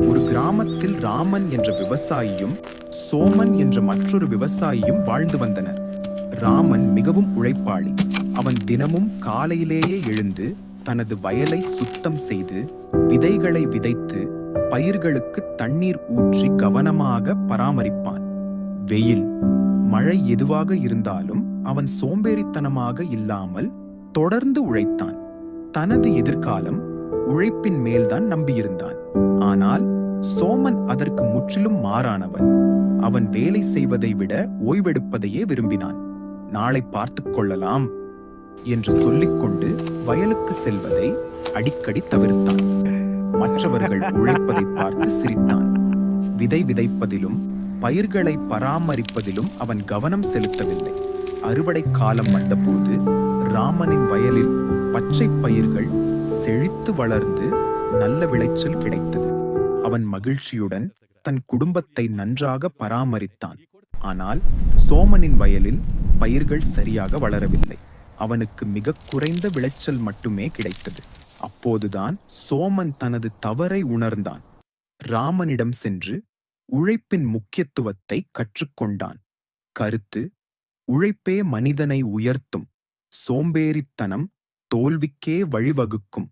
ஒரு கிராமத்தில் ராமன் என்ற விவசாயியும் சோமன் என்ற மற்றொரு விவசாயியும் வாழ்ந்து வந்தனர். ராமன் மிகவும் உழைப்பாளி. அவன் தினமும் காலையிலேயே எழுந்து தனது வயலை சுத்தம் செய்து விதைகளை விதைத்து பயிர்களுக்கு தண்ணீர் ஊற்றி கவனமாக பராமரிப்பான். வெயில், மழை எதுவாக இருந்தாலும் அவன் சோம்பேறித்தனமாக இல்லாமல் தொடர்ந்து உழைத்தான். தனது எதிர்காலம் உழைப்பின் மேல்தான் நம்பியிருந்தான். ஆனால் சோமன் அதற்கு முற்றிலும் மாறானவன். அவன் வேலை செய்வதை விட ஓய்வெடுப்பதையே விரும்பினான். நாளை பார்த்துக் கொள்ளலாம் என்று சொல்லிக்கொண்டு வயலுக்கு செல்வதை அடிக்கடி தவிர்த்தான். மற்றவர்கள் உழைப்பதை பார்த்து சிரித்தான். விதை விதைப்பதிலும் பயிர்களை பராமரிப்பதிலும் அவன் கவனம் செலுத்தவில்லை. அறுவடை காலம் வந்தபோது ராமனின் வயலில் பச்சை பயிர்கள் செழித்து வளர்ந்து நல்ல விளைச்சல் கிடைத்தது. அவன் மகிழ்ச்சியுடன் தன் குடும்பத்தை நன்றாக பராமரித்தான். ஆனால் சோமனின் வயலில் பயிர்கள் சரியாக வளரவில்லை. அவனுக்கு மிக குறைந்த விளைச்சல் மட்டுமே கிடைத்தது. அப்போதுதான் சோமன் தனது தவறை உணர்ந்தான். ராமனிடம் சென்று உழைப்பின் முக்கியத்துவத்தை கற்றுக்கொண்டான். கருத்து: உழைப்பே மனிதனை உயர்த்தும். சோம்பேறித்தனம் தோல்விக்கே வழிவகுக்கும்.